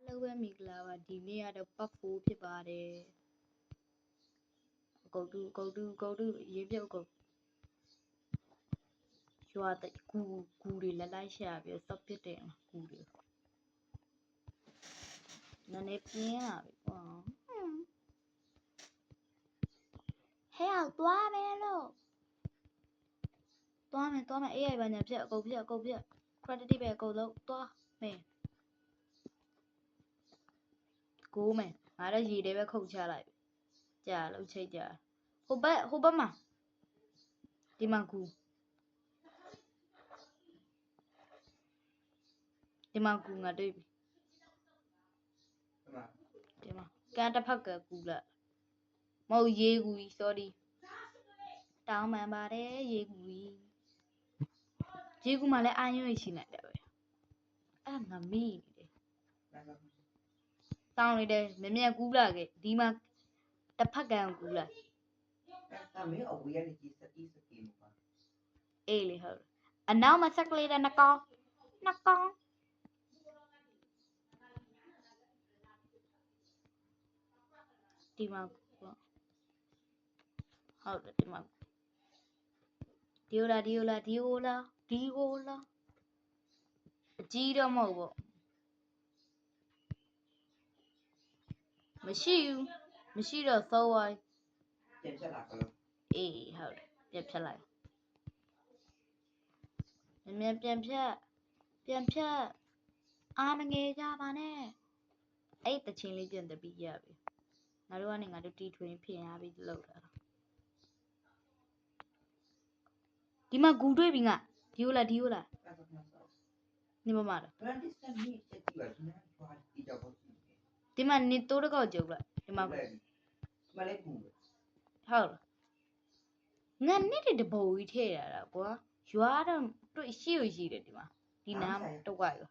Hello, Migla. Delay at a puffo pivade. Go to, you go. You are the goody, Lalasha, you stop it. Goody. None of Hell, Tuamelo. Tuame, air when you go here. Credit bear go low, me. Go me. I don't see they coach like. Yeah, let's say, yeah. Hobama. Dimanku. Dimanku, nga baby. Can't a pucker, Gula. Mo ye, sorry. Down my body, ye. Jigumale, I knew she not that way. I'm not me. Sound there, the mere Gula, Dima, the Pagan Gula. Ailey her. And now my second and a call. Knock on. Dima. How the Dima? Diola. Gita mobile. Machine so I. How Yep, shall I? Pian. I'm engaged. Ate the chili in the bee yabby. Not running at the T20 p.m. loader. Dima good waving up. Diola. Nima matter. Dima need to go joke. Dima. How? None needed the boy here. You are to issue it, Dima. Dinam to wild.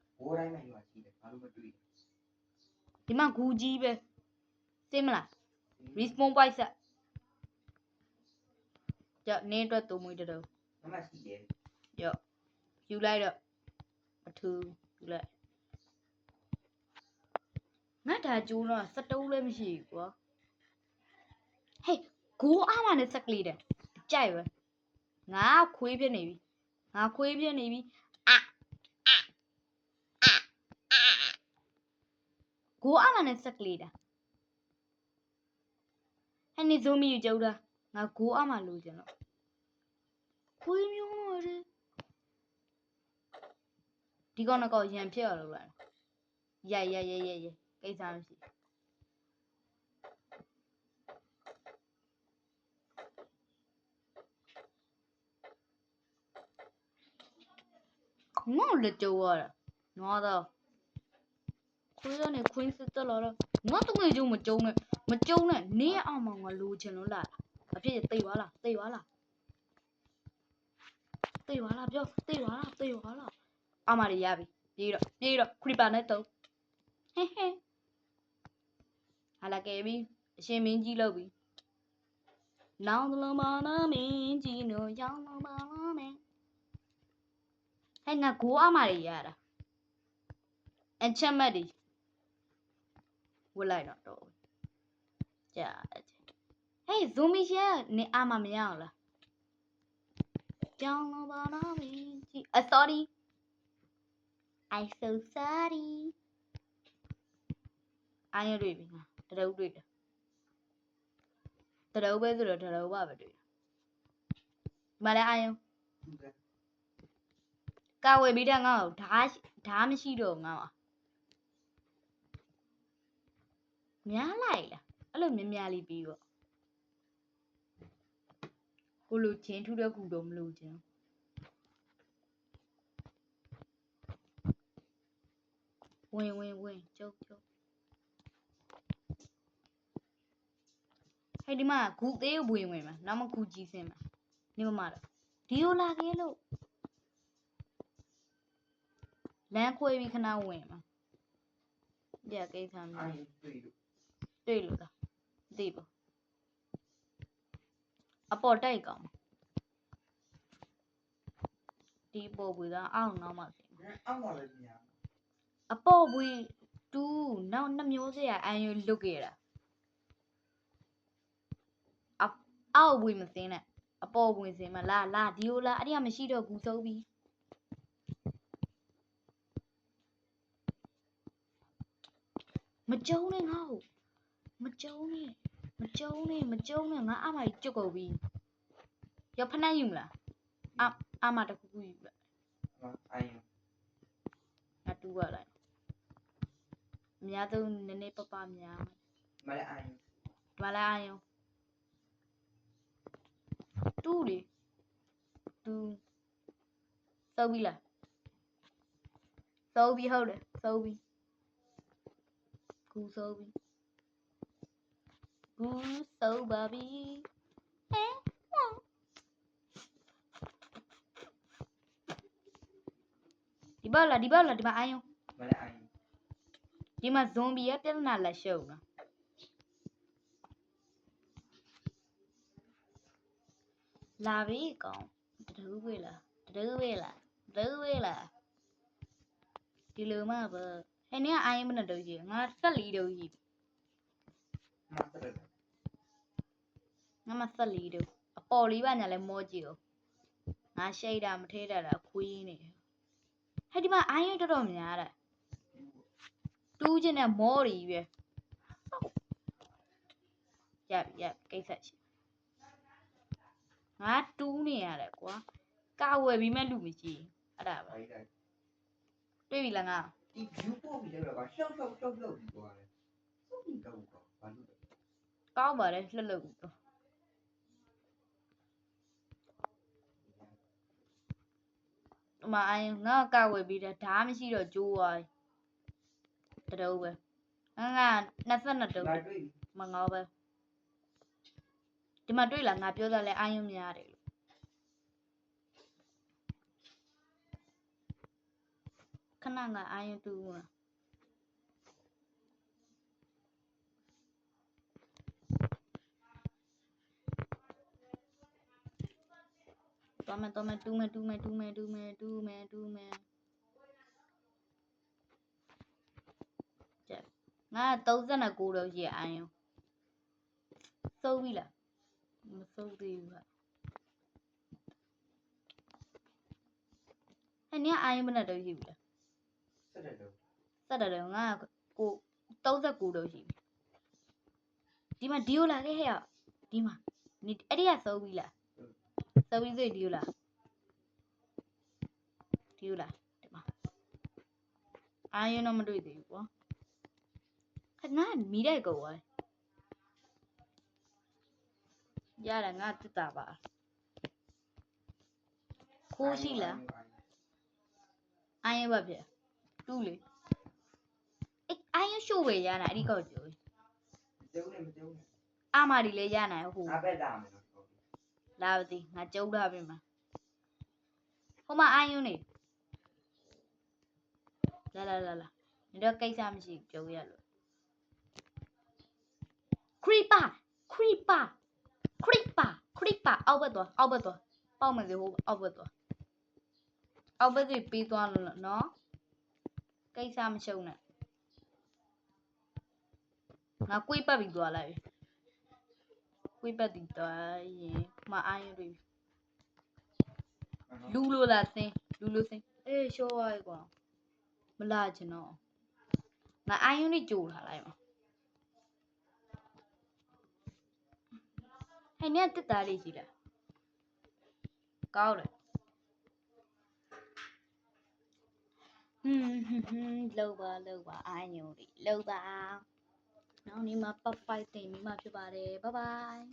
Dima Guji similar. Response by set. Just need to move it. Yo, you light up. A two, let. Not a Juna, settle them she. Hey, go on a sack leader. Jive. Now, Quavian Navy. Go on a sack leader. And it's only you, Joda. Now go on my Luciano. Quavian. You gonna go and pure. Yeah. Get time. No little water. No other. Queen sister Laura. Not to me, Majona, near among a Luciano lad. I feel it, stay walla. Amariabi. Need a creepaneto. Hehe. I like a shaming Gilobi. Now the Lomana means Gino, young Lomana. Hang a go Amariada. And Chamadi. Will I not know? Yeah. Hey, Zoomy here, ne Amamiala. Young Lomana means. Sorry. I'm so sorry. I am reading. The over the Malayo. Go away, be done out. Time she don't know. Myala. I love me, Myali Beaver. Who look chain to the good om losing. Win. Joke. Hey, the man, cook the women. Nama Kuji Sim. Never matter. Do you like yellow? Lamp way we can now win. Yeah, get time. Deep. A porta come. Deep with our own normal thing. A poor we တူနောက်နှမျိုးစရာအန်ယူလွတ်ခဲ့တာအောက်ဝင်မစင်းနဲ့အပေါ်ဝင်စင်းမလာဒီလိုလားအဲ့ဒီကမရှိတော့ဘူးသုံးပြီးမကြုံနဲ့ငါ့ကိုမကြုံနဲ့ငါအမကြီးကြွကုန်ပြီရဖနှက်ယူမလားအမတခုခုယူလိုက်အိုင်ငါတူပါလိုက်အများဆုံးနည်းနည်းပပများမလဲအိုင်တူလေတူစောပြီလားစောပြီဟုတ်တယ်စောပြီကူစောပြီကူစောပါပြီဒီပါလားဒီမှာအာယုံမလဲအိုင်ဒီမှာဇွန်ဘီရဲ့ပြဿနာလက်ရှုပ်နော်လာပြီကောင်တူဝေးလားဒီလိုမှပဲဟဲ့နင်ကအာယုံမနဲ့တော့ကြီးငါ14တော့ကြီးငါမ14တော့အပေါ်လေးပါညာလဲမောကြည့်အောင်ငါရှိတ်တာမထဲတာခွေးနေဟဲ့ဒီမှာအာယုံတော်များတာတူးချင်းနဲ့မောရီပဲရကိစ္စရှိငါတူးနေရတယ်ကွာကာဝယ်ပြီးမှလူမရှိအဲ့ဒါပါတွေ့ပြီလားငါဒီ view ပို့ပြီးတော့ကရှောက်ပြီးသွားတယ်ဟုတ်ပြီတော့ဘာလို့ကောင်းပါတယ်လှုပ်ပြီးတော့မအိုင်ငါကာဝယ်ပြီးတာဓာမရှိတော့ကျိုးသွားတရုပ်ပဲငါ22တုပ်မငေါပဲဒီမှာတွေ့လားငါပြောတာလဲအာယုံများတယ်ခဏငါအာယုံတူးတော်မယ်တူးမယ်ကြက်ငါ39တော့ရှိအာယုံသုံးပြီလားမသုံးသေးဘူးဟာအဲ့နင်အာယုံဘယ်နဲ့တော့ရှိပြီလား17တော့ငါကို39တော့ရှိပြီဒီမှာဒီယိုလာခဲ့ဟဲ့ဒီမှာအဲ့ဒီကသုံးပြီလားသုံးပြီးသေးဒီယိုလာဒီမှာအာယုံတော့မတွေ့သေးဘူးကွာခဏမီးတဲ့ကောရတယ်ငါတက်တာပါခိုးရှိလားအာယုံပါဗျတူးလေအာယုံရှို့ဝယ်ရနိုင်အဲ့ဒီကောကျိုးအာမာဒီလေးရနိုင်ဟိုငါပဲလာမယ်လာပါသေးငါကျုပ်လာပြီမှာဟိုမှာအာယုံနေလာ你这ကိစ္စမရှိပြောရလို့ creeper အောက်ဘက်သွားပေါက်မယ်လေဟိုအောက်ဘက်သွားအောက်ဘက်ကြီးပြီးသွားလို့နော်ကိစ္စမရှုံနဲ့ငါကွေးပတ်ပြီးသွားလိုက်ကွေးပတ်ပြီးသွားရင်မအာရုံတွေလူလိုလာစင်းအေးရှိုးသွားပြီကွာမလာချင်တော့ငါအာရုံတွေကြိုထားလိုက်မှာဟဲ့နင်တက်တာလေးရှိလားကောင်းတယ်လောက်ပါအာရုံတွေလောက်ပါနောက်နေ့မှာပတ်ပိုက်တင်ပြီးမှဖြစ်ပါတယ်ဘိုင်